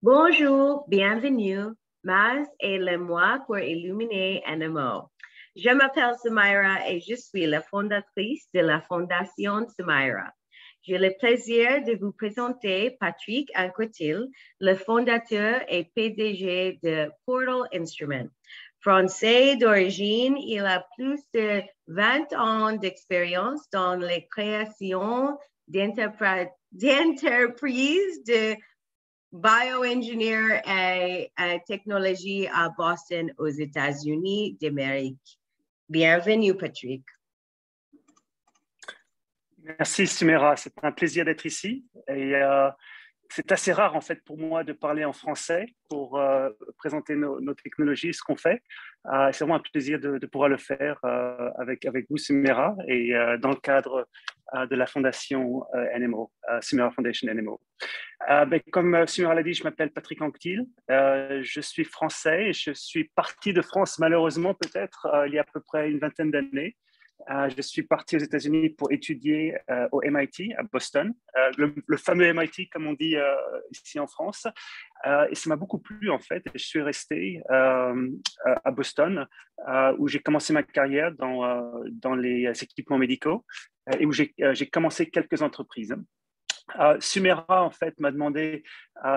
Bonjour, bienvenue. Maz est le mois pour illuminer NMO. Je m'appelle Samira et je suis la fondatrice de la Fondation Samira. J'ai le plaisir de vous présenter Patrick Anquetil, le fondateur et PDG de Portal Instruments. Français d'origine, il a plus de 20 ans d'expérience dans les créations d'entreprises de bioengineer et technologie à Boston, aux États-Unis d'Amérique. Bienvenue, Patrick. Merci, Sumera. C'est un plaisir d'être ici. Et c'est assez rare, en fait, pour moi de parler en français pour présenter nos technologies, ce qu'on fait. C'est vraiment un plaisir de pouvoir le faire avec vous, Sumera, et dans le cadre de la fondation NMO, Sumera Foundation NMO. Comme Sumera l'a dit, je m'appelle Patrick Anquetil. Je suis français et je suis parti de France, malheureusement, peut-être il y a à peu près une vingtaine d'années. Je suis parti aux États-Unis pour étudier au MIT à Boston, le fameux MIT comme on dit ici en France. Et ça m'a beaucoup plu en fait. Je suis resté à Boston où j'ai commencé ma carrière dans les équipements médicaux et où j'ai commencé quelques entreprises. Sumera, en fait, m'a demandé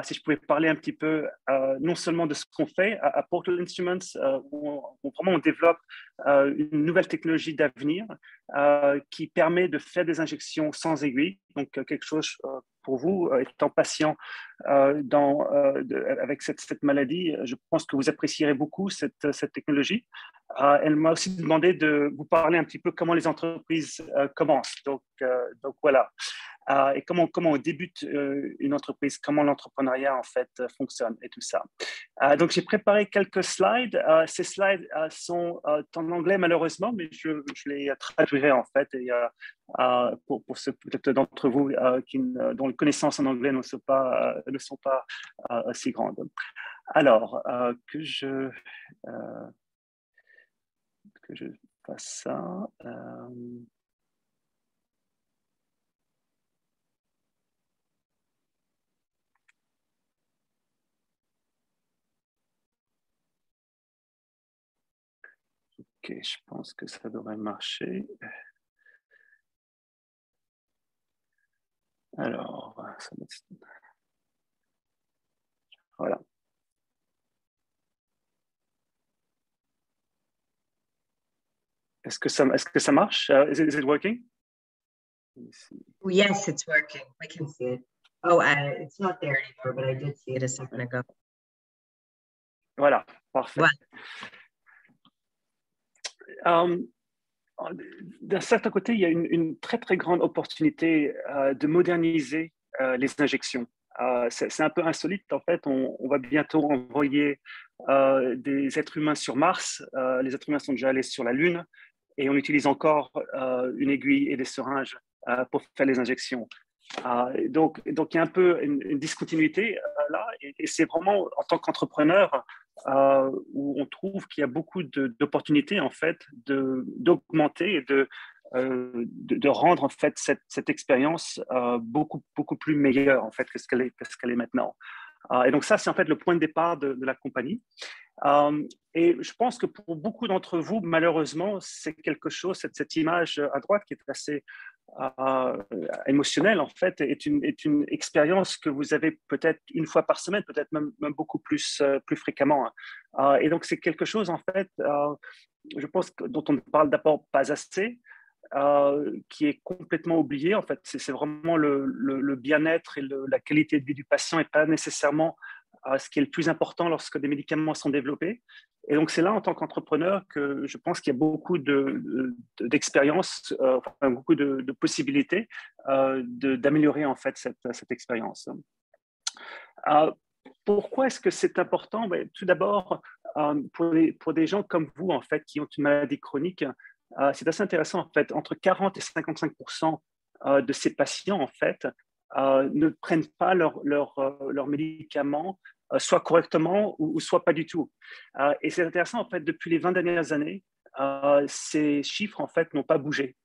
si je pouvais parler un petit peu non seulement de ce qu'on fait à Portal Instruments, où on développe une nouvelle technologie d'avenir qui permet de faire des injections sans aiguille. Donc, quelque chose pour vous, étant patient avec cette maladie, je pense que vous apprécierez beaucoup cette technologie. Elle m'a aussi demandé de vous parler un petit peu comment les entreprises commencent. Donc voilà. Et comment on débute une entreprise, comment l'entrepreneuriat en fait fonctionne et tout ça. Donc j'ai préparé quelques slides. Ces slides sont en anglais malheureusement, mais je les traduirai en fait et, pour ceux peut-être d'entre vous dont les connaissances en anglais ne sont pas si grandes. Alors que je fasse ça. Ok, je pense que ça devrait marcher. Alors, voilà. Est-ce que ça marche? Is it working? Yes, it's working. I can see it. Oh, it's not there anymore, but I did see it a second ago. Voilà, parfait. Voilà. D'un certain côté, il y a une très, très grande opportunité de moderniser les injections. C'est un peu insolite, en fait. On va bientôt envoyer des êtres humains sur Mars. Les êtres humains sont déjà allés sur la Lune et on utilise encore une aiguille et des seringes pour faire les injections. Donc, il y a un peu une discontinuité là, et c'est vraiment en tant qu'entrepreneur où on trouve qu'il y a beaucoup d'opportunités en fait d'augmenter et de rendre en fait cette expérience beaucoup plus meilleure en fait que ce qu'elle est maintenant. Et donc ça, c'est en fait le point de départ de la compagnie. Et je pense que pour beaucoup d'entre vous, malheureusement, c'est quelque chose, cette image à droite qui est assez émotionnelle, en fait, est une expérience que vous avez peut-être une fois par semaine, peut-être même beaucoup plus fréquemment. Et donc, c'est quelque chose, en fait, je pense, dont on ne parle d'abord pas assez, qui est complètement oublié. En fait, c'est vraiment le bien-être et la qualité de vie du patient et pas nécessairement ce qui est le plus important lorsque des médicaments sont développés. Et donc, c'est là, en tant qu'entrepreneur, que je pense qu'il y a beaucoup d'expériences, beaucoup de possibilités d'améliorer, en fait, cette expérience. Pourquoi est-ce que c'est important? Tout d'abord, pour des gens comme vous, en fait, qui ont une maladie chronique, c'est assez intéressant, en fait. Entre 40 et 55% de ces patients, en fait, ne prennent pas leurs médicaments soit correctement ou soit pas du tout. Et c'est intéressant, en fait, depuis les 20 dernières années, ces chiffres, en fait, n'ont pas bougé.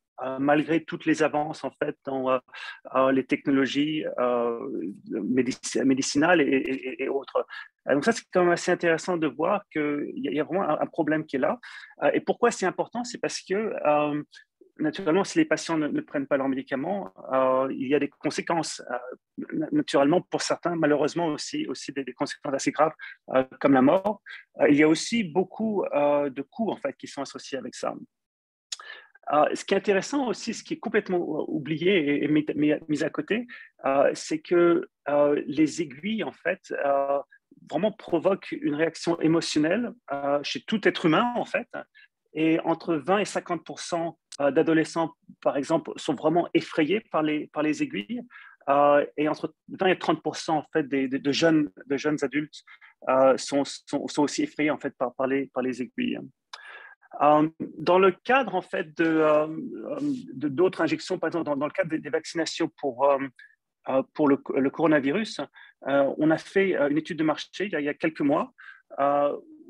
malgré toutes les avances en fait dans les technologies médicinales et autres. Donc ça, c'est quand même assez intéressant de voir qu'il y a vraiment un problème qui est là. Et pourquoi c'est important? C'est parce que naturellement, si les patients ne prennent pas leurs médicaments, il y a des conséquences. Naturellement, pour certains, malheureusement aussi des conséquences assez graves, comme la mort. Il y a aussi beaucoup de coûts en fait qui sont associés avec ça. Ce qui est intéressant aussi, ce qui est complètement oublié et mis à côté, c'est que les aiguilles, en fait, vraiment provoquent une réaction émotionnelle chez tout être humain, en fait. Et entre 20 et 50% d'adolescents, par exemple, sont vraiment effrayés par les aiguilles. Et entre 20 et 30% en fait, de jeunes adultes sont aussi effrayés en fait, par les aiguilles. Dans le cadre en fait d'autres injections, par exemple dans le cadre des vaccinations pour le coronavirus, on a fait une étude de marché il y a quelques mois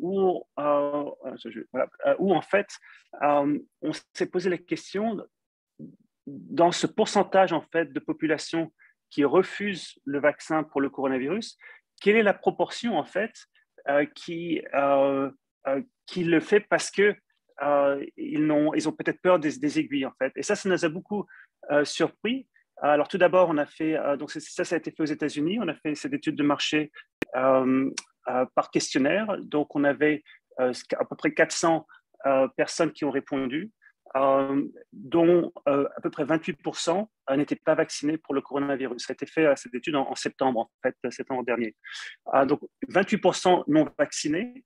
où en fait on s'est posé la question dans ce pourcentage en fait de population qui refuse le vaccin pour le coronavirus, quelle est la proportion en fait qui le fait parce que ils ont peut-être peur des aiguilles en fait. Et ça nous a beaucoup surpris. Alors tout d'abord, on a fait donc ça a été fait aux États-Unis. On a fait cette étude de marché par questionnaire. Donc on avait à peu près 400 personnes qui ont répondu, dont à peu près 28% n'étaient pas vaccinés pour le coronavirus. Ça a été fait cette étude en septembre, en fait, septembre dernier. Donc 28% non vaccinés.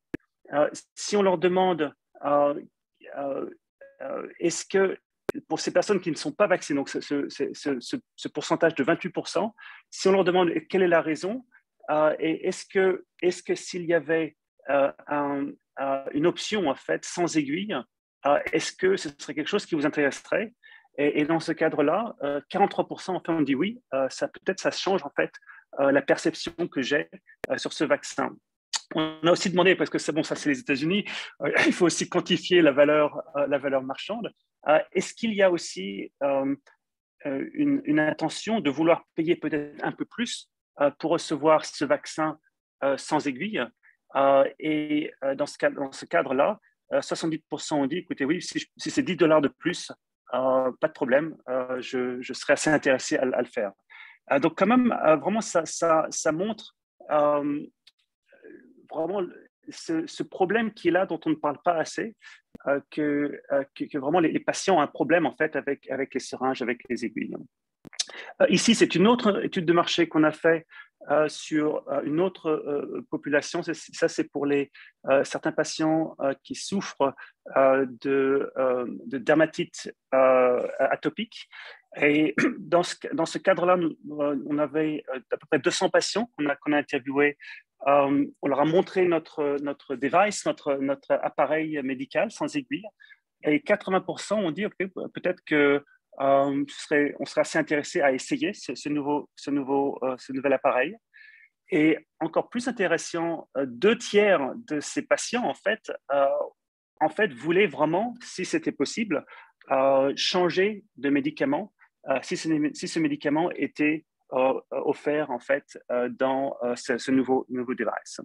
Si on leur demande est-ce que pour ces personnes qui ne sont pas vaccinées, donc ce pourcentage de 28%, si on leur demande quelle est la raison, et est-ce que s'il y avait une option en fait sans aiguille, est-ce que ce serait quelque chose qui vous intéresserait? Et dans ce cadre-là, 43% en fait ont dit oui. Peut-être ça change en fait la perception que j'ai sur ce vaccin. On a aussi demandé, parce que c'est bon, ça c'est les États-Unis, il faut aussi quantifier la valeur marchande. Est-ce qu'il y a aussi une intention de vouloir payer peut-être un peu plus pour recevoir ce vaccin sans aiguille? Et dans ce cadre-là, 70% ont dit, écoutez, oui, si c'est $10 de plus, pas de problème, je serais assez intéressé à le faire. Donc quand même, vraiment, ça montre vraiment ce problème qui est là, dont on ne parle pas assez, que vraiment les patients ont un problème en fait avec les seringes, avec les aiguilles. Ici, c'est une autre étude de marché qu'on a fait sur une autre population. Ça, c'est pour certains patients qui souffrent de dermatite atopique. Et dans ce cadre-là, on avait à peu près 200 patients qu'on a interviewés. On leur a montré notre device, notre appareil médical sans aiguille. Et 80% ont dit, OK, peut-être que on serait assez intéressé à essayer ce nouvel appareil. Et encore plus intéressant, 2/3 de ces patients, en fait, voulaient vraiment, si c'était possible, changer de médicament si ce médicament était offert en fait dans ce nouveau device.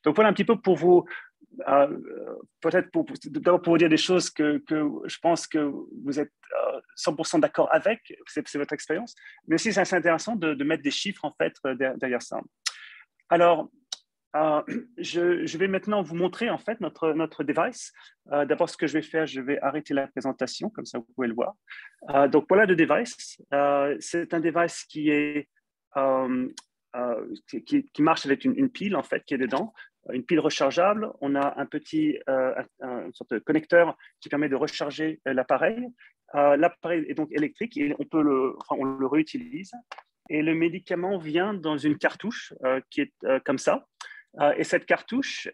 Donc voilà un petit peu pour vous, peut-être d'abord pour vous dire des choses que je pense que vous êtes 100% d'accord avec, c'est votre expérience, mais aussi c'est assez intéressant de mettre des chiffres en fait derrière ça. Alors, je vais maintenant vous montrer en fait notre device. D'abord, ce que je vais faire, je vais arrêter la présentation, comme ça vous pouvez le voir. Donc voilà le device. C'est un device qui est qui marche avec une pile en fait qui est dedans, une pile rechargeable. On a un petit une sorte de connecteur qui permet de recharger l'appareil. L'appareil est donc électrique et on le réutilise. Et le médicament vient dans une cartouche qui est comme ça. Et cette cartouche,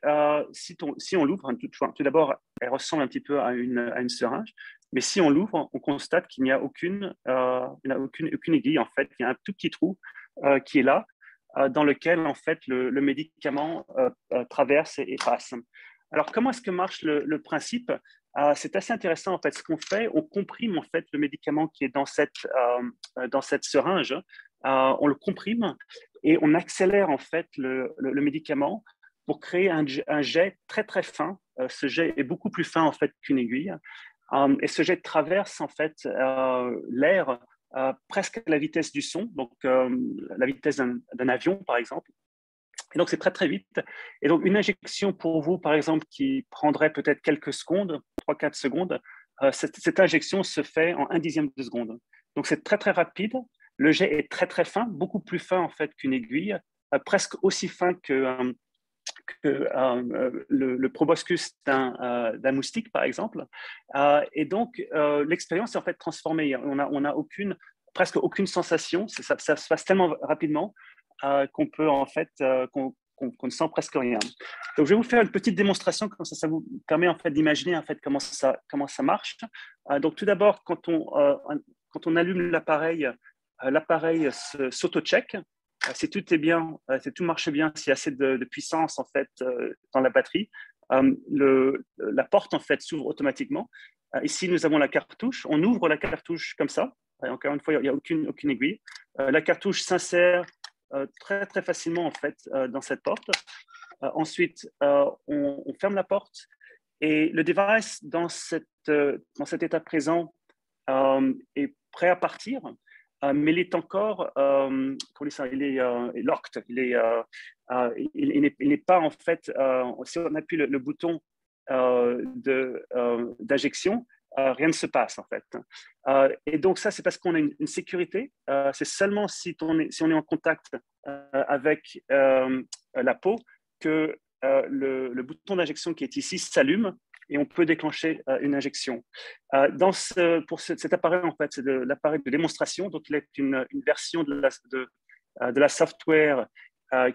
si on l'ouvre, tout d'abord, elle ressemble un petit peu à une seringe, mais si on l'ouvre, on constate qu'il n'y a aucune aiguille, en fait. Il y a un tout petit trou qui est là, dans lequel, en fait, le médicament traverse et passe. Alors, comment est-ce que marche le principe? c'est assez intéressant. En fait, ce qu'on fait, on comprime en fait le médicament qui est dans cette seringe. On le comprime et on accélère en fait le médicament pour créer un jet très très fin. Ce jet est beaucoup plus fin en fait qu'une aiguille. Et ce jet traverse en fait l'air presque à la vitesse du son, donc la vitesse d'un avion par exemple. Et donc c'est très très vite. Et donc une injection pour vous par exemple qui prendrait peut-être quelques secondes, 3-4 secondes, cette injection se fait en 1/10 de seconde. Donc c'est très très rapide. Le jet est très très fin, beaucoup plus fin en fait qu'une aiguille, presque aussi fin que le proboscis d'un moustique, par exemple. Et donc, l'expérience est en fait transformée. On a presque aucune sensation. Ça se passe tellement rapidement qu'on peut en fait, qu'on ne sent presque rien. Donc, je vais vous faire une petite démonstration, comme ça vous permet en fait d'imaginer en fait comment ça marche. Donc, tout d'abord, quand on allume l'appareil, l'appareil s'auto-check. Si tout est bien, si tout marche bien, s'il y a assez de puissance en fait dans la batterie, la porte en fait s'ouvre automatiquement. Ici, nous avons la cartouche. On ouvre la cartouche comme ça. Encore une fois, il n'y a aucune aiguille. La cartouche s'insère très très facilement en fait dans cette porte. Ensuite, on ferme la porte et le device dans cet état présent est prêt à partir. Mais il est encore, il est locked, il n'est pas en fait, si on appuie le bouton d'injection, rien ne se passe en fait. Et donc ça, c'est parce qu'on a une sécurité. C'est seulement si on est en contact avec la peau que le bouton d'injection qui est ici s'allume et on peut déclencher une injection. Pour cet appareil, en fait, c'est l'appareil de démonstration. Donc, il est une version de la software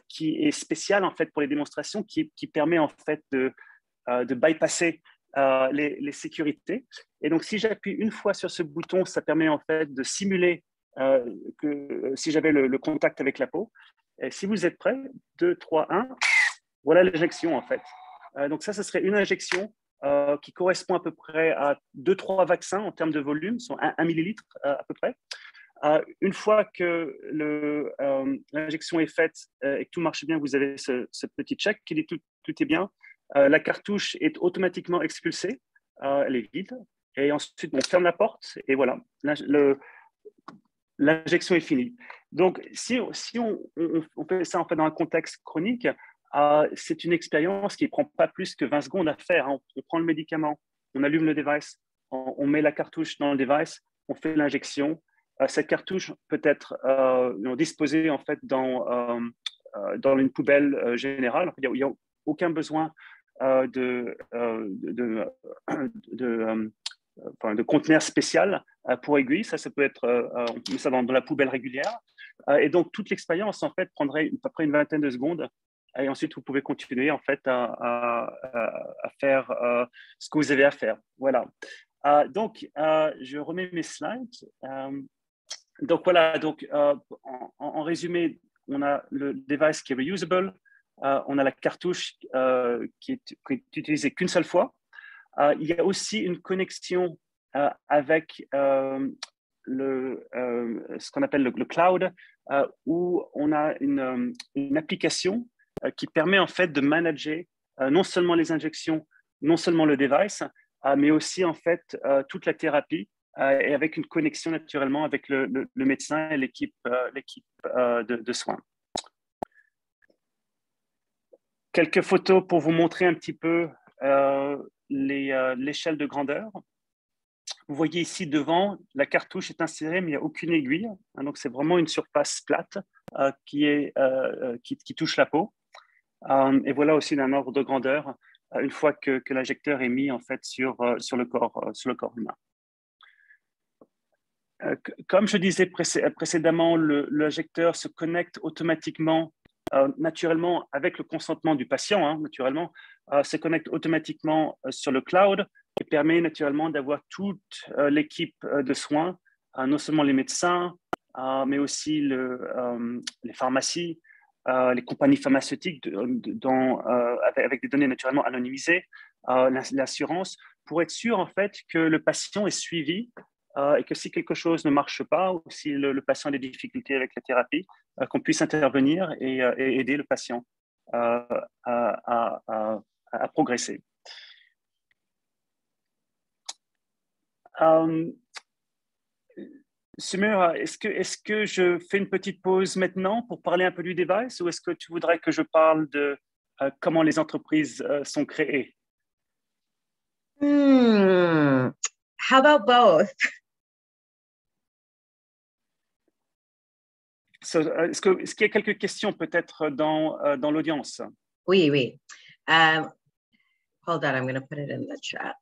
qui est spéciale, en fait, pour les démonstrations, qui permet, en fait, de bypasser les sécurités. Et donc, si j'appuie une fois sur ce bouton, ça permet, en fait, de simuler que si j'avais le contact avec la peau. Et si vous êtes prêts, 2, 3, 1, voilà l'injection, en fait. Donc, ça serait une injection qui correspond à peu près à 2-3 vaccins en termes de volume, sont 1 millilitre à peu près. Une fois que l'injection est faite et que tout marche bien, vous avez ce petit check qui dit tout est bien. La cartouche est automatiquement expulsée, elle est vide. Et ensuite, on ferme la porte et voilà, l'injection est finie. Donc, si on fait ça en fait dans un contexte chronique, c'est une expérience qui ne prend pas plus que 20 secondes à faire. On prend le médicament, on allume le device, on met la cartouche dans le device, on fait l'injection. Cette cartouche peut être disposée en fait dans une poubelle générale. Il n'y a aucun besoin de conteneur spécial pour aiguille. Ça peut être, on met ça dans la poubelle régulière. Et donc, toute l'expérience, en fait, prendrait à peu près une vingtaine de secondes. Et ensuite, vous pouvez continuer, en fait, à faire ce que vous avez à faire. Voilà. Donc, je remets mes slides. Donc, voilà. Donc, en résumé, on a le device qui est reusable. On a la cartouche qui est utilisée qu'une seule fois. Il y a aussi une connexion avec ce qu'on appelle le cloud, où on a une application qui permet en fait de manager non seulement les injections, non seulement le device, mais aussi en fait toute la thérapie et avec une connexion naturellement avec le médecin et l'équipe de soins. Quelques photos pour vous montrer un petit peu l'échelle de grandeur. Vous voyez ici devant, la cartouche est insérée, mais il n'y a aucune aiguille. Donc, c'est vraiment une surface plate qui touche la peau. Et voilà aussi d'un ordre de grandeur une fois que l'injecteur est mis en fait sur le corps humain. Comme je disais précédemment, l'injecteur se connecte automatiquement, naturellement, avec le consentement du patient, naturellement, se connecte automatiquement sur le cloud et permet naturellement d'avoir toute l'équipe de soins, non seulement les médecins, mais aussi les pharmacies, les compagnies pharmaceutiques avec des données naturellement anonymisées, l'assurance. pour être sûr en fait que le patient est suivi et que si quelque chose ne marche pas ou si le patient a des difficultés avec la thérapie, qu'on puisse intervenir et aider le patient à progresser. Sumera, est-ce que je fais une petite pause maintenant pour parler un peu du device ou est-ce que tu voudrais que je parle de comment les entreprises sont créées? How about both? Est-ce qu'il y a quelques questions peut-être dans l'audience? Oui, oui. Hold on, I'm going to put it in the chat.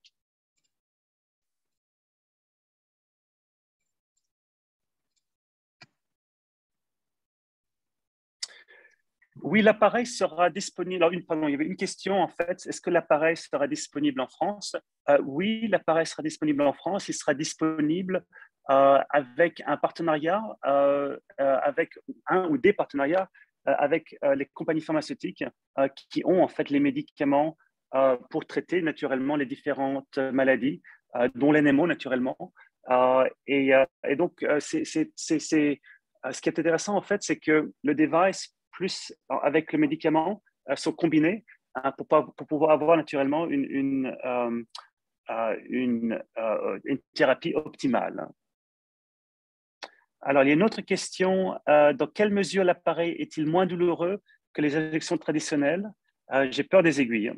Oui, l'appareil sera disponible. Alors, pardon, il y avait une question en fait. Est-ce que l'appareil sera disponible en France? Oui, l'appareil sera disponible en France. Il sera disponible avec un partenariat, avec un ou des partenariats avec les compagnies pharmaceutiques qui ont en fait les médicaments pour traiter naturellement les différentes maladies, dont l'NMO naturellement. Et donc, ce qui est intéressant en fait, c'est que le device plus avec le médicament sont combinés pour pouvoir avoir naturellement une thérapie optimale. Alors, il y a une autre question. Dans quelle mesure l'appareil est-il moins douloureux que les injections traditionnelles? J'ai peur des aiguilles.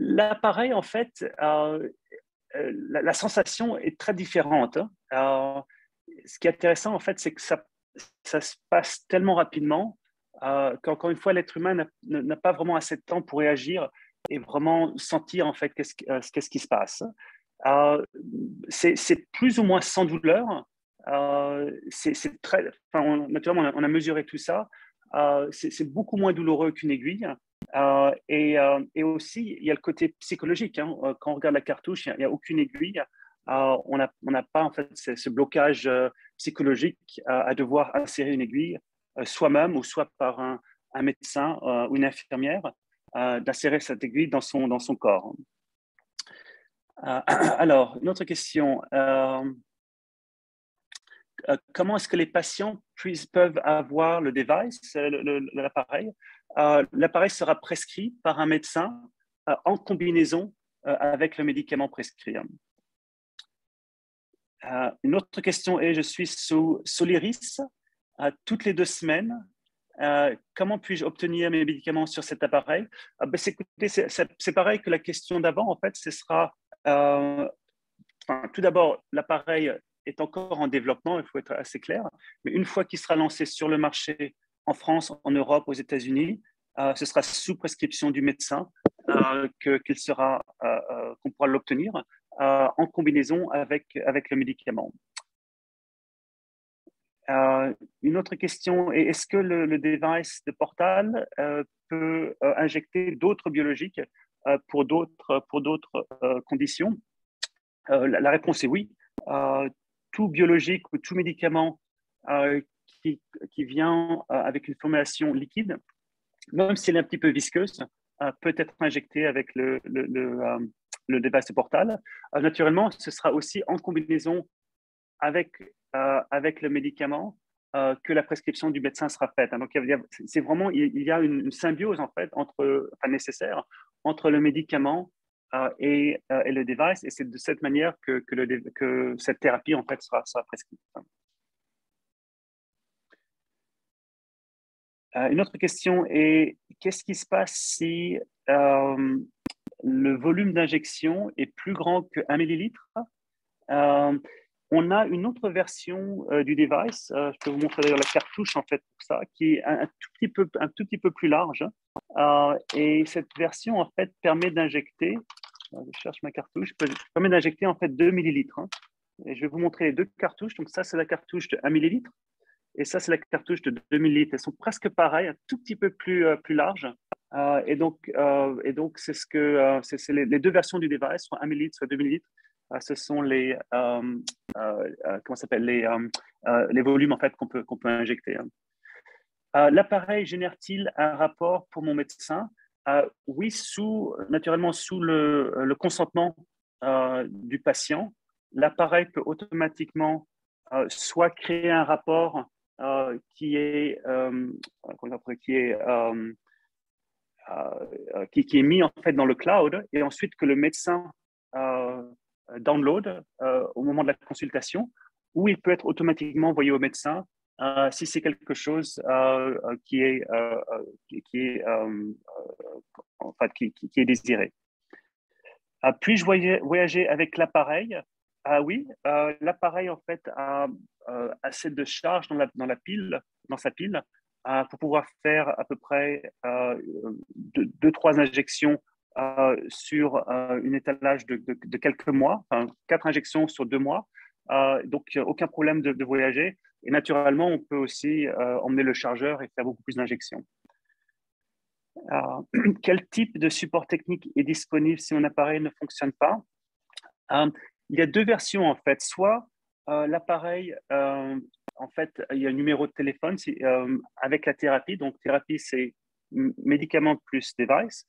L'appareil, en fait, la sensation est très différente. Ce qui est intéressant, en fait, c'est que ça se passe tellement rapidement qu'encore une fois, l'être humain n'a pas vraiment assez de temps pour réagir et vraiment sentir en fait qu'est-ce qui se passe. C'est plus ou moins sans douleur. Naturellement, on a mesuré tout ça. C'est beaucoup moins douloureux qu'une aiguille. Et aussi, il y a le côté psychologique. Hein. Quand on regarde la cartouche, il n'y a aucune aiguille. On n'a pas en fait ce blocage psychologique à devoir insérer une aiguille soi-même ou soit par un médecin ou une infirmière, d'insérer cette aiguille dans son corps. Alors, une autre question. Comment est-ce que les patients peuvent avoir le device, l'appareil? L'appareil sera prescrit par un médecin en combinaison avec le médicament prescrit. Une autre question est, je suis sous Soliris toutes les 2 semaines. Comment puis-je obtenir mes médicaments sur cet appareil? C'est pareil que la question d'avant. En fait, ce sera tout d'abord, l'appareil est encore en développement, il faut être assez clair, mais une fois qu'il sera lancé sur le marché en France, en Europe, aux États-Unis, ce sera sous prescription du médecin qu'on pourra l'obtenir en combinaison avec le médicament. Une autre question est, est-ce que le device de Portal peut injecter d'autres biologiques pour d'autres conditions? La réponse est oui. Tout biologique ou tout médicament qui vient avec une formulation liquide, même si elle est un petit peu visqueuse, peut être injecté avec le device de Portal. Naturellement, ce sera aussi en combinaison avec le médicament que la prescription du médecin sera faite. Donc, c'est vraiment, il y a une symbiose en fait nécessaire entre le médicament et le device, et c'est de cette manière que cette thérapie en fait sera prescrite. Une autre question est, qu'est-ce qui se passe si le volume d'injection est plus grand que 1 millilitre? On a une autre version du device, je peux vous montrer d'ailleurs la cartouche en fait pour ça, qui est un tout petit peu plus large. Et cette version en fait permet d'injecter, je cherche ma cartouche, permet d'injecter en fait 2 millilitres. Hein. Et je vais vous montrer les 2 cartouches. Donc ça, c'est la cartouche de 1 millilitre et ça, c'est la cartouche de 2 millilitres. Elles sont presque pareilles, un tout petit peu plus larges. Et donc, c'est les 2 versions du device, soit 1 millilitre, soit 2 millilitres. Ce sont les volumes en fait qu'on peut injecter. L'appareil génère-t-il un rapport pour mon médecin? Oui, naturellement sous le consentement du patient, l'appareil peut automatiquement soit créer un rapport qui est, qui est mis en fait dans le cloud et ensuite que le médecin download au moment de la consultation, ou il peut être automatiquement envoyé au médecin si c'est quelque chose qui est, en fait, qui est désiré. Puis-je voyager avec l'appareil? Oui, l'appareil en fait a assez de charge dans sa pile, pour pouvoir faire à peu près 2-3 injections sur une étalage de quelques mois, enfin 4 injections sur 2 mois. Donc, aucun problème de voyager. Et naturellement, on peut aussi emmener le chargeur et faire beaucoup plus d'injections. Quel type de support technique est disponible si mon appareil ne fonctionne pas? Il y a 2 versions en fait. Soit l'appareil, en fait, il y a un numéro de téléphone avec la thérapie. Donc, thérapie, c'est médicament plus device.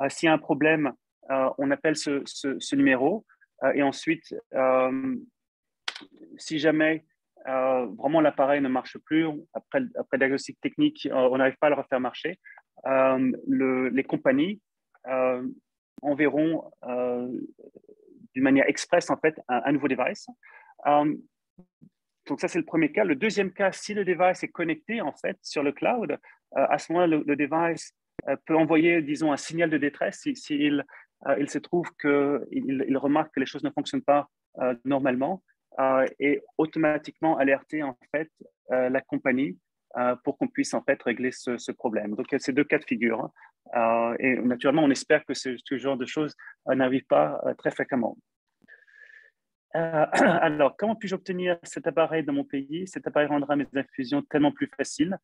S'il y a un problème, on appelle ce numéro. Et ensuite, si jamais vraiment l'appareil ne marche plus, après diagnostic technique, on n'arrive pas à le refaire marcher, les compagnies enverront d'une manière express en fait un nouveau device. Donc ça c'est le premier cas. Le deuxième cas, si le device est connecté en fait sur le cloud, à ce moment-là le device peut envoyer, disons, un signal de détresse s'il il se trouve qu'il remarque que les choses ne fonctionnent pas normalement, et automatiquement alerter en fait la compagnie pour qu'on puisse en fait régler ce problème. Donc, c'est 2 cas de figure. Et naturellement, on espère que ce genre de choses n'arrive pas très fréquemment. Alors, comment puis-je obtenir cet appareil dans mon pays? Cet appareil rendra mes infusions tellement plus faciles.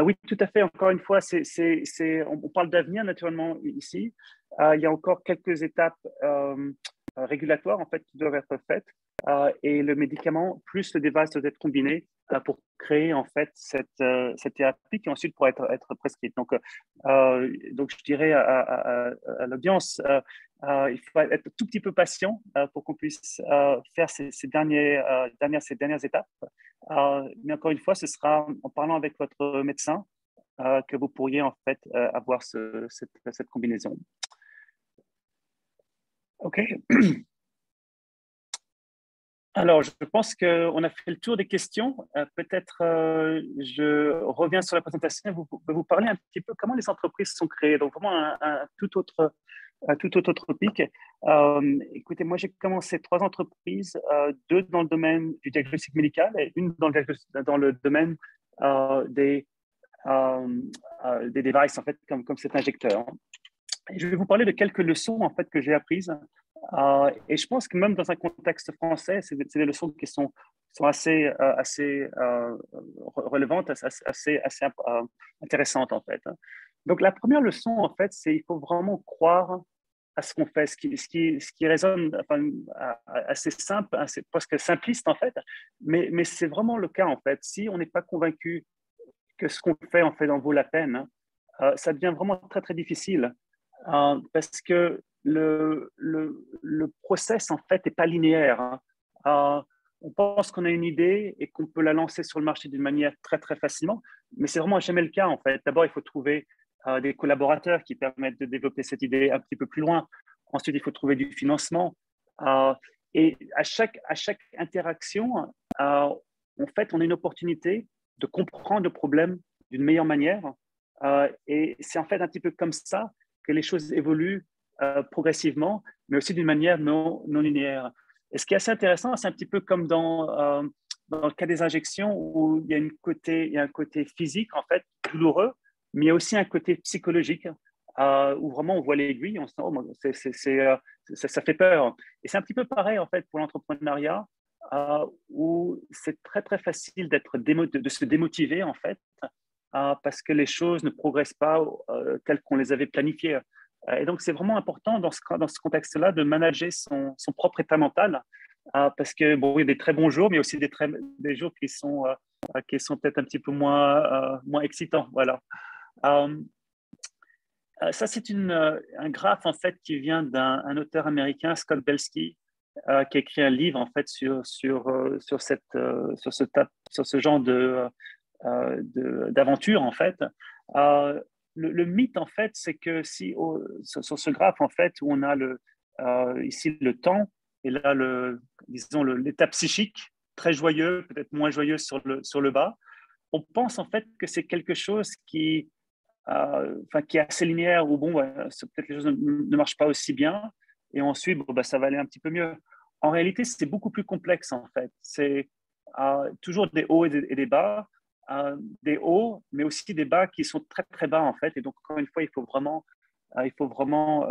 Oui, tout à fait. Encore une fois, on parle d'avenir naturellement ici. Il y a encore quelques étapes régulatoires en fait qui doivent être faites. Et le médicament plus le device doit être combiné pour créer en fait cette thérapie qui ensuite pourra être prescrite. Donc je dirais à l'audience, il faut être tout petit peu patient pour qu'on puisse faire ces dernières étapes. Mais encore une fois, ce sera en parlant avec votre médecin que vous pourriez en fait avoir cette combinaison. OK. Alors, je pense qu'on a fait le tour des questions. Peut-être je reviens sur la présentation et vous parler un petit peu comment les entreprises sont créées. Donc, vraiment un tout autre topic. Écoutez, moi, j'ai commencé 3 entreprises, 2 dans le domaine du diagnostic médical et une dans le domaine des devices, en fait, comme cet injecteur. Et je vais vous parler de quelques leçons, en fait, que j'ai apprises. Et je pense que même dans un contexte français, c'est des leçons qui sont assez relevantes, assez intéressantes, en fait. Donc, la première leçon, en fait, c'est qu'il faut vraiment croire à ce qu'on fait, ce qui résonne, enfin, assez simple, assez presque simpliste, en fait. Mais c'est vraiment le cas, en fait. Si on n'est pas convaincu que ce qu'on fait, en fait, en vaut la peine, ça devient vraiment très, très difficile. Parce que le process, en fait, n'est pas linéaire. On pense qu'on a une idée et qu'on peut la lancer sur le marché d'une manière très, très facilement, mais c'est vraiment jamais le cas, en fait. D'abord, il faut trouver des collaborateurs qui permettent de développer cette idée un petit peu plus loin. Ensuite, il faut trouver du financement. Et à chaque interaction, en fait, on a une opportunité de comprendre le problème d'une meilleure manière. Et c'est en fait un petit peu comme ça que les choses évoluent progressivement, mais aussi d'une manière non linéaire. Et ce qui est assez intéressant, c'est un petit peu comme dans le cas des injections où il y a un côté physique, en fait, douloureux, mais il y a aussi un côté psychologique où vraiment on voit l'aiguille, on se dit, oh, ça fait peur. Et c'est un petit peu pareil, en fait, pour l'entrepreneuriat, où c'est très, très facile de se démotiver, en fait, parce que les choses ne progressent pas telles qu'on les avait planifiées. Et donc, c'est vraiment important dans ce contexte-là de manager son propre état mental, parce que bon, il y a des très bons jours, mais aussi des jours qui sont peut-être un petit peu moins excitants. Voilà. Ça, c'est un graphe en fait qui vient d'un auteur américain, Scott Belsky, qui a écrit un livre en fait sur ce genre d'aventure en fait. Le mythe en fait, c'est que si sur ce graphe en fait où on a ici le temps et là disons l'état psychique très joyeux, peut-être moins joyeux sur le bas, on pense en fait que c'est quelque chose qui est assez linéaire ou bon, peut-être les choses ne marchent pas aussi bien et ensuite bon, ça va aller un petit peu mieux. En réalité, c'est beaucoup plus complexe en fait. C'est toujours des hauts et des bas, des hauts, mais aussi des bas qui sont très très bas en fait. Et donc encore une fois, il faut vraiment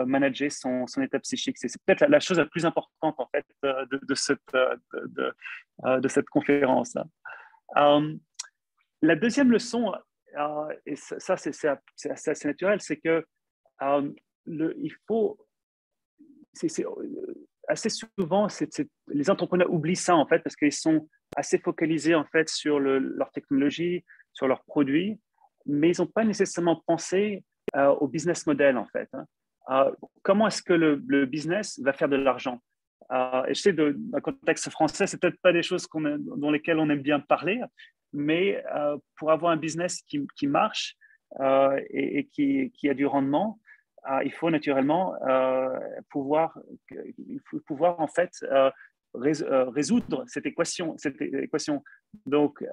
manager son état psychique. C'est peut-être la chose la plus importante en fait de cette conférence. La deuxième leçon, et ça c'est assez naturel, c'est que il faut, assez souvent, les entrepreneurs oublient ça en fait parce qu'ils sont assez focalisés en fait sur leur technologie, sur leurs produits, mais ils n'ont pas nécessairement pensé au business model en fait. Hein. Comment est-ce que le business va faire de l'argent? Et je sais, dans le contexte français, c'est peut-être pas des choses dans lesquelles on aime bien parler, mais pour avoir un business qui marche et qui a du rendement, il faut naturellement pouvoir en fait résoudre cette équation. Donc,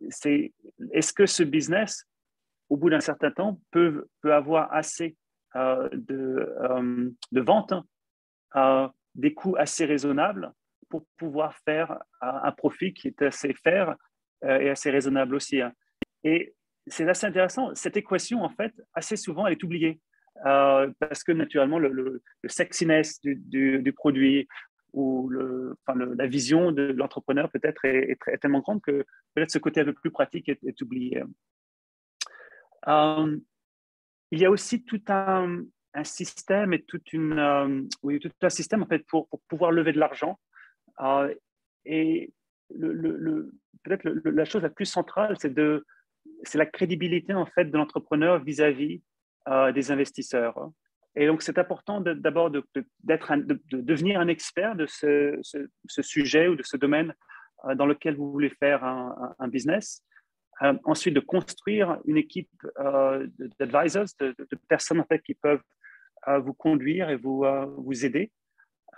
est-ce que ce business, au bout d'un certain temps, peut avoir assez de ventes, des coûts assez raisonnables pour pouvoir faire un profit qui est assez fair et assez raisonnable aussi. Hein. Et c'est assez intéressant. Cette équation, en fait, assez souvent, elle est oubliée parce que naturellement, le sexiness du produit ou la vision de l'entrepreneur peut-être est tellement grande que peut-être ce côté un peu plus pratique est oublié. Il y a aussi tout un système et tout un système en fait pour pouvoir lever de l'argent. Et peut-être la chose la plus centrale, c'est la crédibilité en fait de l'entrepreneur vis-à-vis des investisseurs. Et donc, c'est important d'abord de devenir un expert de ce sujet ou de ce domaine dans lequel vous voulez faire un business. Ensuite, de construire une équipe d'advisors, de personnes en fait, qui peuvent vous conduire et vous aider.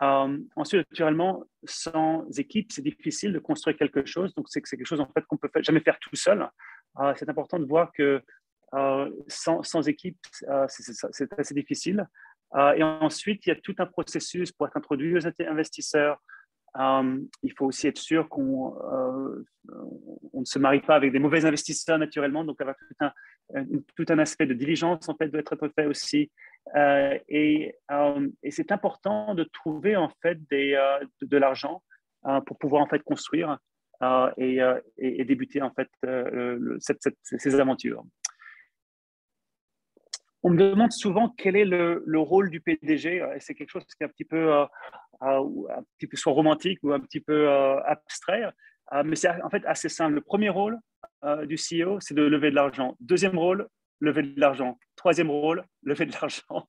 Ensuite, naturellement, sans équipe, c'est difficile de construire quelque chose. Donc, c'est quelque chose en fait qu'on peut jamais faire tout seul. C'est important de voir que sans équipe, c'est assez difficile. Et ensuite, il y a tout un processus pour être introduit aux investisseurs. Il faut aussi être sûr qu'on ne se marie pas avec des mauvais investisseurs naturellement. Donc, il y a tout un aspect de diligence en fait doit être fait aussi. Et c'est important de trouver en fait de l'argent pour pouvoir en fait construire et débuter en fait ces aventures. On me demande souvent quel est le rôle du PDG. C'est quelque chose qui est un petit peu soit romantique ou un petit peu abstrait, mais c'est en fait assez simple. Le premier rôle du CEO, c'est de lever de l'argent. Deuxième rôle, lever de l'argent. Troisième rôle, lever de l'argent.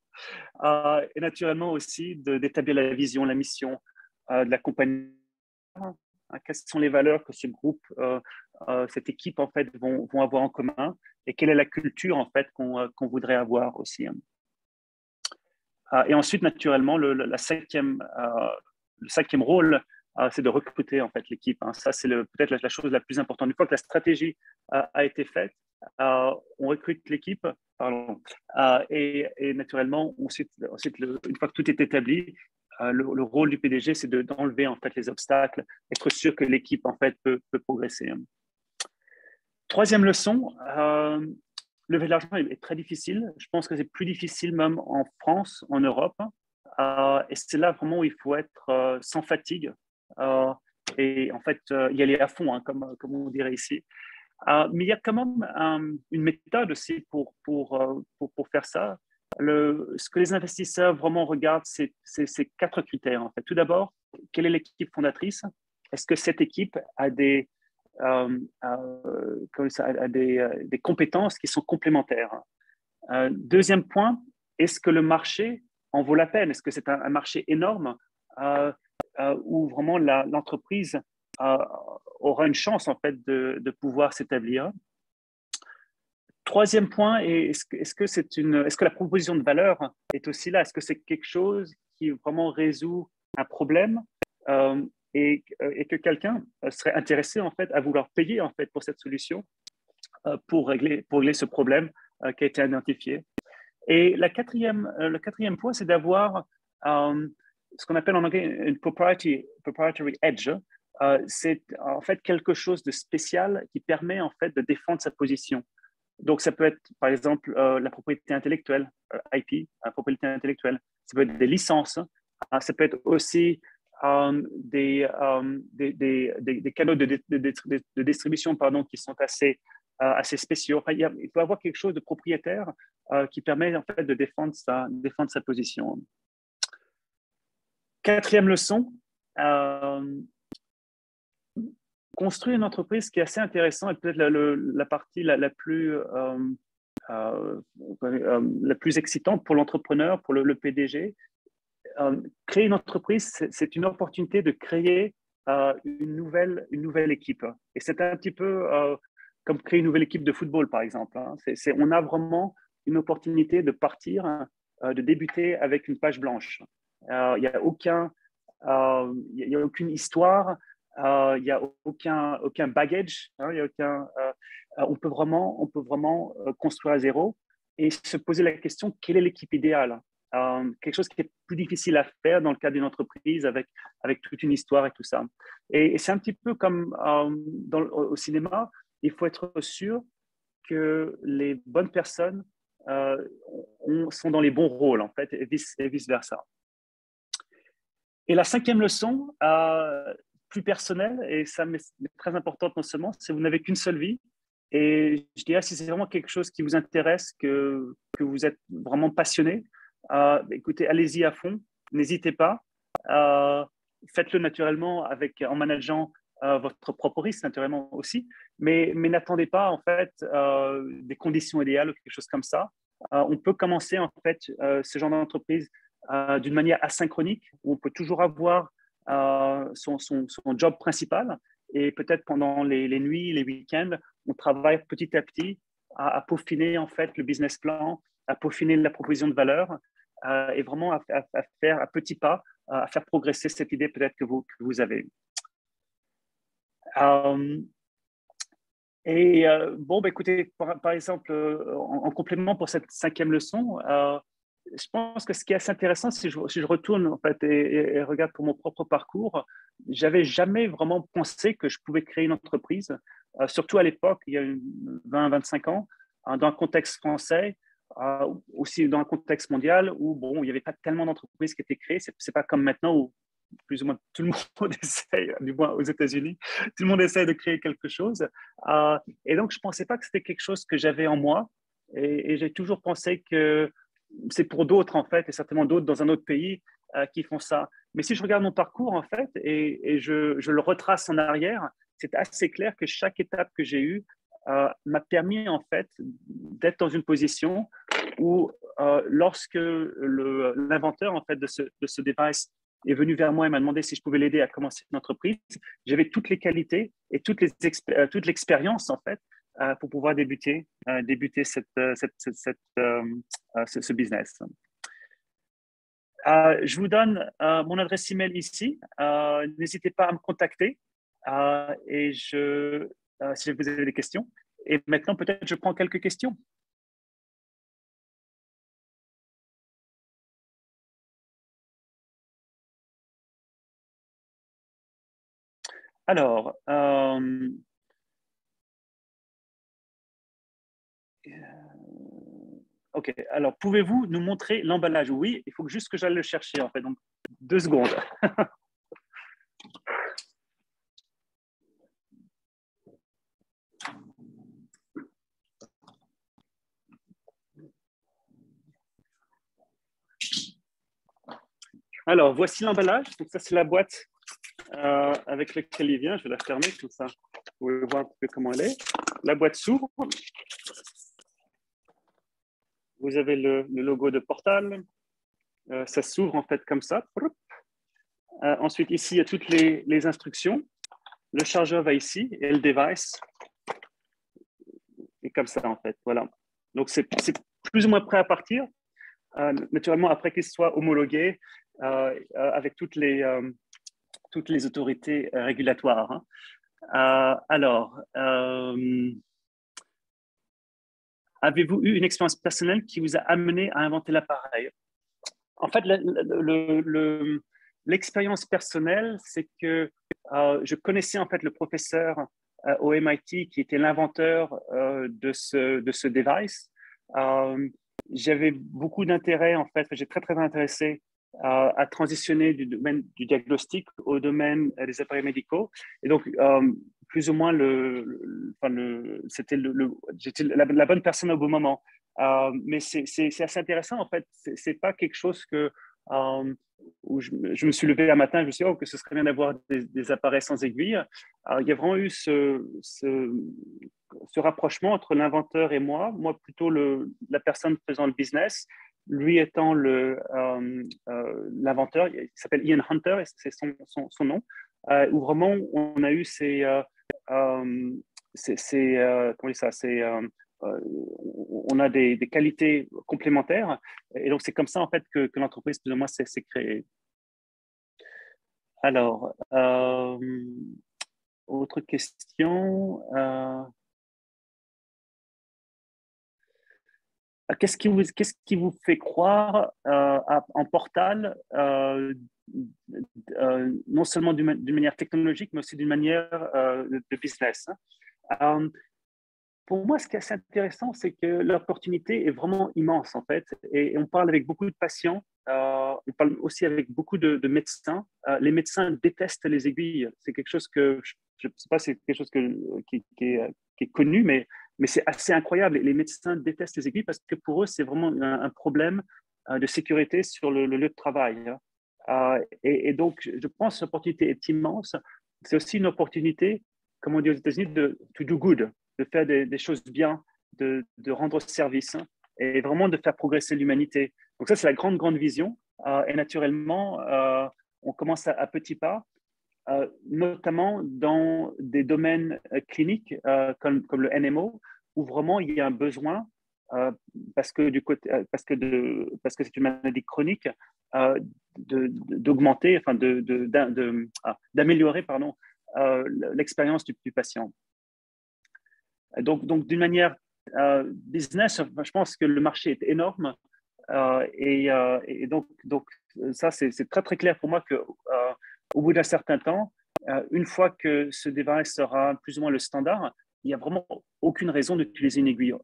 Et naturellement aussi d'établir la vision, la mission de la compagnie. Quelles sont les valeurs que ce groupe, cette équipe en fait vont avoir en commun et quelle est la culture en fait qu'on voudrait avoir aussi. Et ensuite, naturellement, le cinquième rôle, c'est de recruter en fait l'équipe. Hein. Ça, c'est peut-être la chose la plus importante. Une fois que la stratégie a été faite, on recrute l'équipe, pardon, et naturellement, ensuite une fois que tout est établi, le rôle du PDG, c'est d'enlever en fait les obstacles, être sûr que l'équipe en fait peut progresser. Troisième leçon, lever de l'argent est très difficile. Je pense que c'est plus difficile même en France, en Europe. Et c'est là vraiment où il faut être sans fatigue et en fait y aller à fond, hein, comme on dirait ici. Mais il y a quand même une méthode aussi pour faire ça. Ce que les investisseurs vraiment regardent, c'est quatre critères. En fait. Tout d'abord, quelle est l'équipe fondatrice? Est-ce que cette équipe a des compétences qui sont complémentaires? Deuxième point, est-ce que le marché en vaut la peine? Est-ce que c'est un marché énorme où vraiment l'entreprise aura une chance en fait de pouvoir s'établir? Troisième point, est-ce que la proposition de valeur est aussi là? Est-ce que c'est quelque chose qui vraiment résout un problème et que quelqu'un serait intéressé en fait à vouloir payer en fait pour cette solution pour régler ce problème qui a été identifié? Et le quatrième point, c'est d'avoir ce qu'on appelle en anglais une proprietary edge. C'est en fait quelque chose de spécial qui permet en fait de défendre sa position. Donc, ça peut être, par exemple, la propriété intellectuelle, IP, propriété intellectuelle. Ça peut être des licences. Ça peut être aussi des canaux de distribution qui sont assez spéciaux. Enfin, il peut y avoir quelque chose de propriétaire qui permet en fait de défendre sa position. Quatrième leçon, construire une entreprise qui est assez intéressante et peut-être la partie la plus excitante pour l'entrepreneur, pour le PDG. Créer une entreprise, c'est une opportunité de créer une nouvelle équipe. Et c'est un petit peu comme créer une nouvelle équipe de football, par exemple. Hein. On a vraiment une opportunité de partir, de débuter avec une page blanche. Il n'y a aucune histoire, il n'y a aucun baggage, hein, on peut vraiment construire à zéro et se poser la question, quelle est l'équipe idéale? Quelque chose qui est plus difficile à faire dans le cadre d'une entreprise avec toute une histoire et tout ça. Et c'est un petit peu comme au cinéma, il faut être sûr que les bonnes personnes sont dans les bons rôles, en fait, et vice-versa. Et la cinquième leçon, plus personnelle, et ça m'est très importante non seulement, c'est que vous n'avez qu'une seule vie. Et je dirais, si c'est vraiment quelque chose qui vous intéresse, que vous êtes vraiment passionné, écoutez, allez-y à fond, n'hésitez pas. Faites-le naturellement en manageant votre propre risque, naturellement aussi. Mais n'attendez pas, en fait, des conditions idéales ou quelque chose comme ça. On peut commencer, en fait, ce genre d'entreprise d'une manière asynchronique, où on peut toujours avoir son job principal. Et peut-être pendant les nuits, les week-ends, on travaille petit à petit à peaufiner, en fait, le business plan, à peaufiner la proposition de valeur et vraiment à faire à petits pas, à faire progresser cette idée peut-être que vous avez. Bon, écoutez, par exemple, en complément pour cette cinquième leçon, je pense que ce qui est assez intéressant, si je retourne en fait et regarde pour mon propre parcours, j'avais jamais vraiment pensé que je pouvais créer une entreprise, surtout à l'époque, il y a 20-25 ans, dans un contexte français, aussi dans un contexte mondial où bon, il n'y avait pas tellement d'entreprises qui étaient créées. C'est pas comme maintenant où plus ou moins tout le monde essaye, du moins aux États-Unis, tout le monde essaie de créer quelque chose. Et donc, je ne pensais pas que c'était quelque chose que j'avais en moi. Et j'ai toujours pensé que c'est pour d'autres, en fait, et certainement d'autres dans un autre pays qui font ça. Mais si je regarde mon parcours, en fait, et je le retrace en arrière, c'est assez clair que chaque étape que j'ai eue m'a permis, en fait, d'être dans une position où, lorsque l'inventeur, en fait, de ce device est venu vers moi et m'a demandé si je pouvais l'aider à commencer une entreprise, j'avais toutes les qualités et toute l'expérience, en fait, pour pouvoir débuter ce business. Je vous donne mon adresse email ici. N'hésitez pas à me contacter et si vous avez des questions. Et maintenant, peut-être, je prends quelques questions. Alors, OK. Alors, pouvez-vous nous montrer l'emballage? Oui, il faut juste que j'aille le chercher, en fait. Donc, 2 secondes. Alors, voici l'emballage. Donc, ça, c'est la boîte avec laquelle il vient. Je vais la fermer comme ça. Vous pouvez voir un peu comment elle est. La boîte s'ouvre. vous avez le logo de Portal. Ça s'ouvre en fait comme ça. Ensuite, ici, il y a toutes les instructions. Le chargeur va ici et le device est comme ça en fait. Voilà. Donc, c'est plus ou moins prêt à partir. Naturellement, après qu'il soit homologué avec toutes les autorités régulatoires. Hein. Alors, avez-vous eu une expérience personnelle qui vous a amené à inventer l'appareil? En fait, l'expérience personnelle, c'est que je connaissais en fait le professeur au MIT qui était l'inventeur de ce device. J'avais beaucoup d'intérêt, en fait, j'ai très intéressé à transitionner du domaine du diagnostic au domaine des appareils médicaux. Et donc, plus ou moins, c'était j'étais la bonne personne au bon moment. Mais c'est assez intéressant, en fait. C'est pas quelque chose où je me suis levé un matin, je me suis dit que ce serait bien d'avoir des appareils sans aiguille. Il y a vraiment eu ce rapprochement entre l'inventeur et moi plutôt la personne faisant le business, lui étant l'inventeur, il s'appelle Ian Hunter, c'est son nom, où vraiment on a eu comment dire ça, on a des qualités complémentaires, et donc c'est comme ça en fait que l'entreprise plus ou moins s'est créée. Alors, autre question. Qu'est-ce qui vous fait croire en Portal, non seulement d'une manière technologique, mais aussi d'une manière de business, hein? Pour moi, ce qui est assez intéressant, c'est que l'opportunité est vraiment immense, en fait. Et on parle avec beaucoup de patients, on parle aussi avec beaucoup de médecins. Les médecins détestent les aiguilles. C'est quelque chose que, je ne sais pas, c'est quelque chose qui est connu, mais c'est assez incroyable. Les médecins détestent les aiguilles parce que pour eux, c'est vraiment un problème de sécurité sur le lieu de travail. Et donc, je pense que l'opportunité est immense. C'est aussi une opportunité, comme on dit aux États-Unis, de to do good, de faire des choses bien, de rendre service, hein, et vraiment de faire progresser l'humanité. Donc ça, c'est la grande vision. Et naturellement, on commence à petits pas, notamment dans des domaines cliniques comme le NMO, où vraiment il y a un besoin, parce que c'est une maladie chronique, d'augmenter, enfin d'améliorer, pardon, l'expérience du patient. Donc d'une manière business, je pense que le marché est énorme, et donc ça, c'est très clair pour moi que au bout d'un certain temps, une fois que ce device sera plus ou moins le standard, il n'y a vraiment aucune raison d'utiliser une aiguille,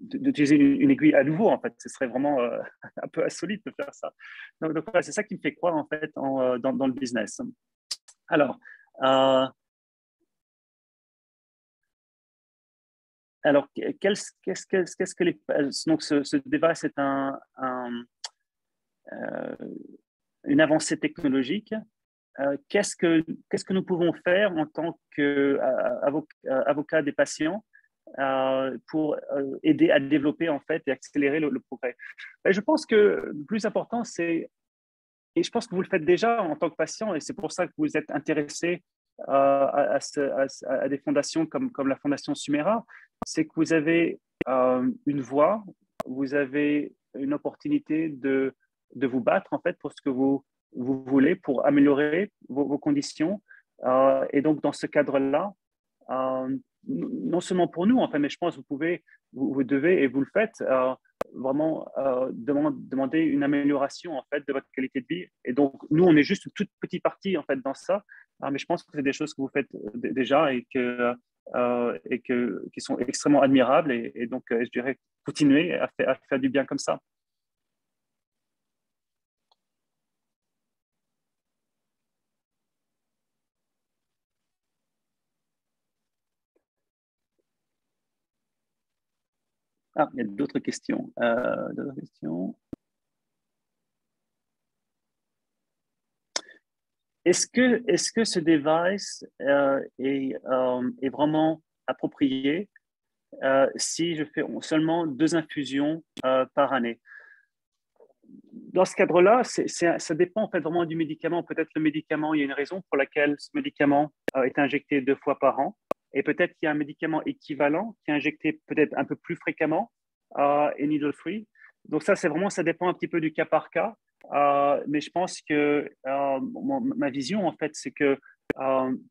d'utiliser une aiguille à nouveau, en fait. Ce serait vraiment un peu insolite de faire ça. Donc voilà, c'est ça qui me fait croire, en fait, dans le business. Alors, qu'est-ce que donc ce device est une avancée technologique. Qu'est-ce que nous pouvons faire en tant qu'avocat des patients pour aider à développer en fait et accélérer le progrès? Et je pense que le plus important, et je pense que vous le faites déjà en tant que patient, et c'est pour ça que vous êtes intéressé à des fondations comme la Fondation Sumera, c'est que vous avez une voix, vous avez une opportunité de vous battre en fait pour ce que vous voulez, pour améliorer vos conditions. Et donc, dans ce cadre-là, non seulement pour nous, en fait, mais je pense que vous devez et vous le faites, vraiment demander une amélioration en fait de votre qualité de vie. Et donc, nous, on est juste une toute petite partie en fait dans ça, mais je pense que c'est des choses que vous faites déjà et qui sont extrêmement admirables. Et donc, je dirais, continuer à faire du bien comme ça. Ah, il y a d'autres questions. Est-ce que ce device est vraiment approprié si je fais seulement 2 infusions par année. Dans ce cadre-là, ça dépend en fait vraiment du médicament. Peut-être le médicament, il y a une raison pour laquelle ce médicament est injecté 2 fois par an. Et peut-être qu'il y a un médicament équivalent qui est injecté peut-être un peu plus fréquemment et needle-free. Donc ça dépend un petit peu du cas par cas. Mais je pense que ma vision, en fait, c'est que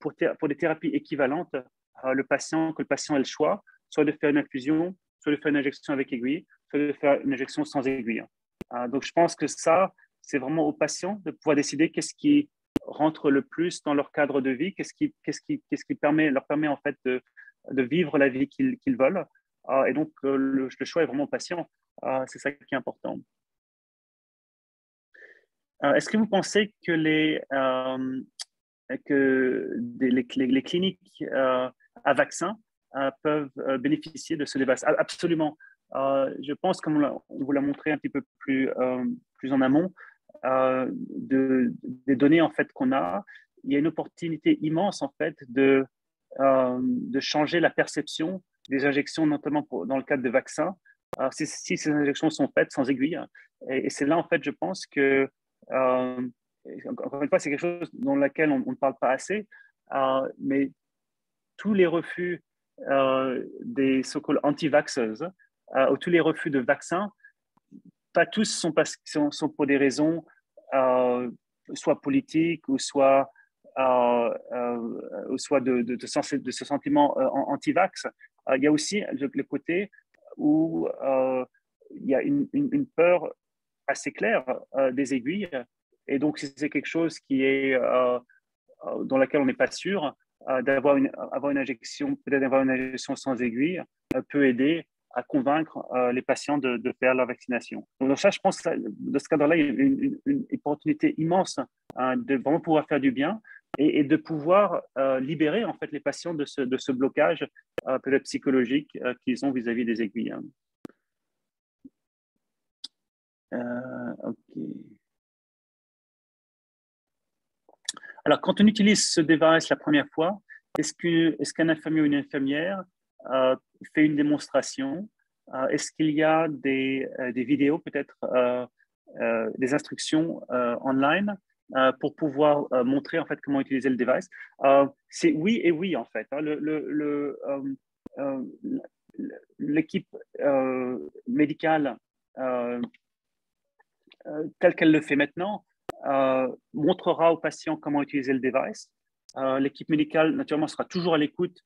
pour des thérapies équivalentes, que le patient ait le choix, soit de faire une infusion, soit de faire une injection avec aiguille, soit de faire une injection sans aiguille. Donc, je pense que ça, c'est vraiment aux patients de pouvoir décider qu'est-ce qui rentre le plus dans leur cadre de vie, qu'est-ce qui leur permet en fait de vivre la vie qu'ils veulent. Et donc, le choix est vraiment aux patients. C'est ça qui est important. Est-ce que vous pensez que les cliniques à vaccins peuvent bénéficier de ce débat? Absolument. Je pense, comme on vous l'a montré un petit peu plus en amont, des données en fait qu'on a, il y a une opportunité immense en fait de changer la perception des injections, notamment dans le cadre de vaccins. Alors, si ces injections sont faites sans aiguille, et c'est là en fait, je pense que encore une fois, c'est quelque chose dans lequel on ne parle pas assez, mais tous les refus des so-called anti-vaxxers, ou tous les refus de vaccins, pas tous sont pour des raisons soit politiques ou soit de ce sentiment anti-vax. Il y a aussi le côté où il y a une peur assez claire des aiguilles. Et donc, si c'est quelque chose qui est dans laquelle on n'est pas sûr, avoir une injection, peut-être avoir une injection sans aiguille, peut aider à convaincre les patients de faire leur vaccination. Donc ça, je pense que dans ce cadre-là, il y a une opportunité immense de vraiment pouvoir faire du bien et de pouvoir libérer en fait les patients de ce blocage peut-être psychologique qu'ils ont vis-à-vis des aiguilles. OK. Alors, quand on utilise ce device la première fois, est-ce qu'un infirmier ou une infirmière fait une démonstration? Est-ce qu'il y a des vidéos, peut-être des instructions online pour pouvoir montrer en fait comment utiliser le device? C'est oui et oui en fait. Hein. L'équipe médicale telle qu'elle le fait maintenant montrera aux patients comment utiliser le device. L'équipe médicale, naturellement, sera toujours à l'écoute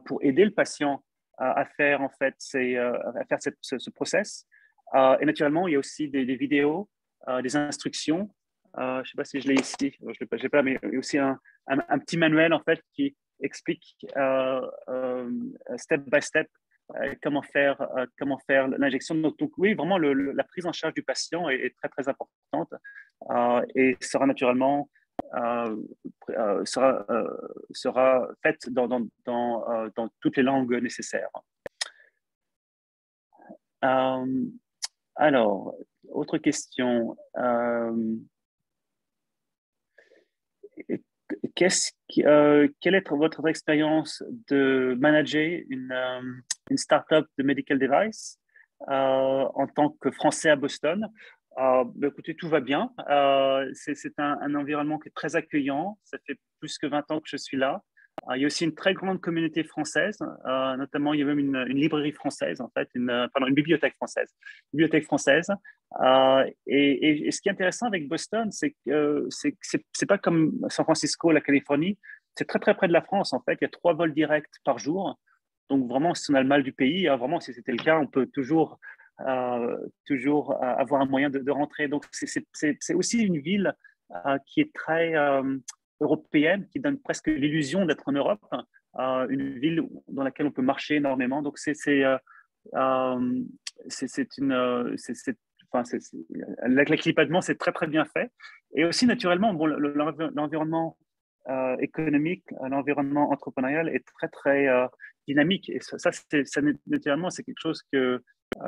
pour aider le patient à faire en fait ce process. Et naturellement, il y a aussi des vidéos, des instructions. Je ne sais pas si je l'ai ici, je l'ai pas, mais il y a aussi un petit manuel en fait qui explique step by step comment faire l'injection. Donc oui, vraiment, la prise en charge du patient est très, très importante et sera naturellement sera faite dans toutes les langues nécessaires. Alors, autre question. Quelle est votre expérience de manager une startup de medical device en tant que Français à Boston? Écoutez, tout va bien. C'est un environnement qui est très accueillant. Ça fait plus que 20 ans que je suis là. Il y a aussi une très grande communauté française, notamment il y a même une librairie française, en fait, une bibliothèque française. Et ce qui est intéressant avec Boston, c'est que c'est pas comme San Francisco, la Californie, c'est très très près de la France, en fait. Il y a 3 vols directs par jour. Donc vraiment, si on a le mal du pays, vraiment, si c'était le cas, on peut toujours avoir un moyen de rentrer. Donc c'est aussi une ville qui est très européenne, qui donne presque l'illusion d'être en Europe, une ville dans laquelle on peut marcher énormément. Donc l'équipement, c'est très très bien fait. Et aussi naturellement, bon, l'environnement économique, l'environnement entrepreneurial est très très dynamique. Et naturellement, c'est quelque chose que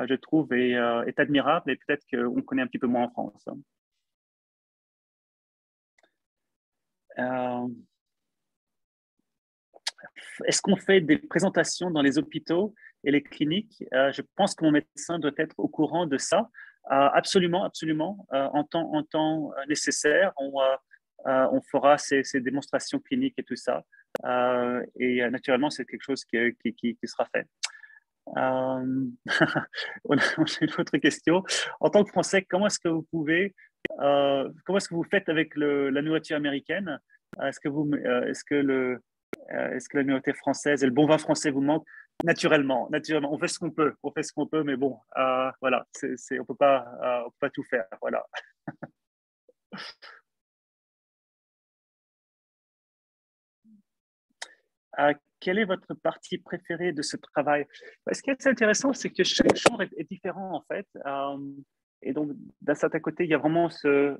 je trouve est admirable et peut-être qu'on connaît un petit peu moins en France. est-ce qu'on fait des présentations dans les hôpitaux et les cliniques? Je pense que mon médecin doit être au courant de ça. Absolument, absolument. En temps nécessaire, on fera ces démonstrations cliniques et tout ça. Et naturellement, c'est quelque chose qui sera fait. On a une autre question. En tant que Français, comment est-ce que vous faites avec la nourriture américaine? Est-ce que la nourriture française et le bon vin français vous manquent? Naturellement, on fait ce qu'on peut, mais bon, voilà, on peut pas tout faire, voilà. Quelle est votre partie préférée de ce travail? Ce qui est assez intéressant, c'est que chaque genre est différent en fait. Et donc, d'un certain côté, il y a vraiment c'est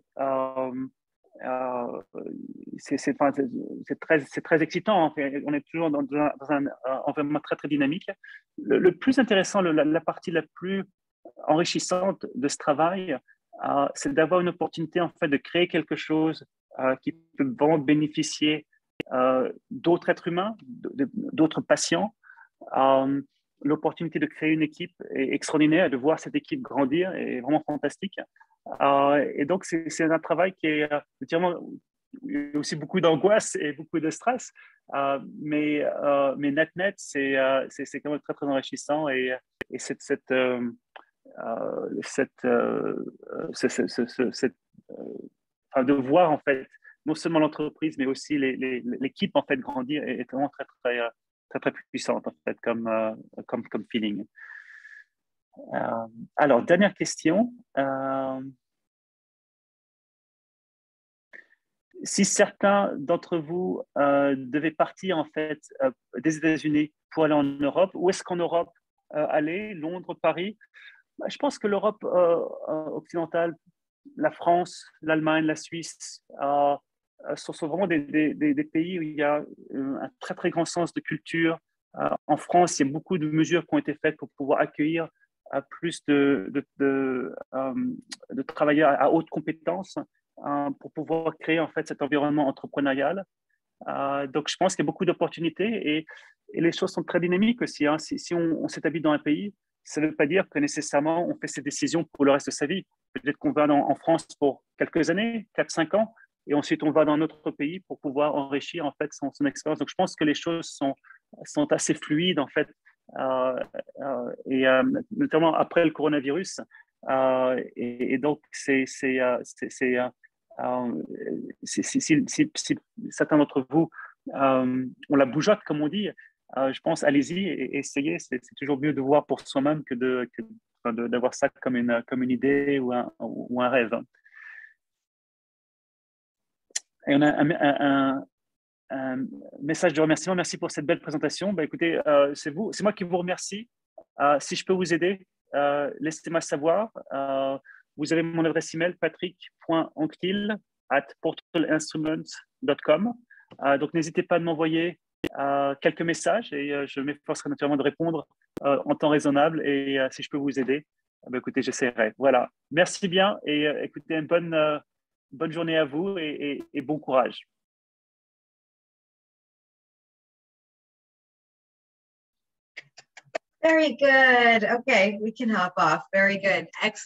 très excitant. En fait. On est toujours dans un environnement très, très dynamique. Le plus intéressant, la partie la plus enrichissante de ce travail, c'est d'avoir une opportunité en fait de créer quelque chose qui peut vraiment bénéficier d'autres êtres humains, d'autres patients. L'opportunité de créer une équipe est extraordinaire, de voir cette équipe grandir est vraiment fantastique. Et donc, c'est un travail qui est effectivement il y a aussi beaucoup d'angoisse et beaucoup de stress, mais net, c'est quand même très, très enrichissant et de voir en fait non seulement l'entreprise, mais aussi l'équipe en fait grandir est vraiment très, très, très, très puissante en fait comme feeling. Alors, dernière question. Si certains d'entre vous devaient partir en fait des États-Unis pour aller en Europe, où est-ce qu'en Europe aller? Londres, Paris? Je pense que l'Europe occidentale, la France, l'Allemagne, la Suisse, sont vraiment des pays où il y a un très, très grand sens de culture. En France, il y a beaucoup de mesures qui ont été faites pour pouvoir accueillir plus de travailleurs à haute compétence pour pouvoir créer en fait cet environnement entrepreneurial. Donc, je pense qu'il y a beaucoup d'opportunités et les choses sont très dynamiques aussi. Hein. Si on s'établit dans un pays, ça ne veut pas dire que nécessairement on fait ses décisions pour le reste de sa vie. Peut-être qu'on va en France pour quelques années, 4-5 ans, et ensuite on va dans un autre pays pour pouvoir enrichir en fait son expérience. Donc, je pense que les choses sont assez fluides en fait, et notamment après le coronavirus. Et donc, si certains d'entre vous ont la bougeotte, comme on dit, je pense, allez-y et essayez. C'est toujours mieux de voir pour soi-même que d'avoir ça comme une idée ou un rêve. Et on a un message de remerciement. Merci pour cette belle présentation. Écoutez, c'est moi qui vous remercie. Si je peux vous aider, laissez-moi savoir. Vous avez mon adresse email, patrick.anctil@portalinstruments.com. Donc, n'hésitez pas à m'envoyer quelques messages et je m'efforcerai naturellement de répondre en temps raisonnable. Et si je peux vous aider, écoutez, j'essaierai. Voilà. Merci bien et écoutez, une bonne journée à vous et bon courage. Very good. Okay, we can hop off. Very good. Excellent.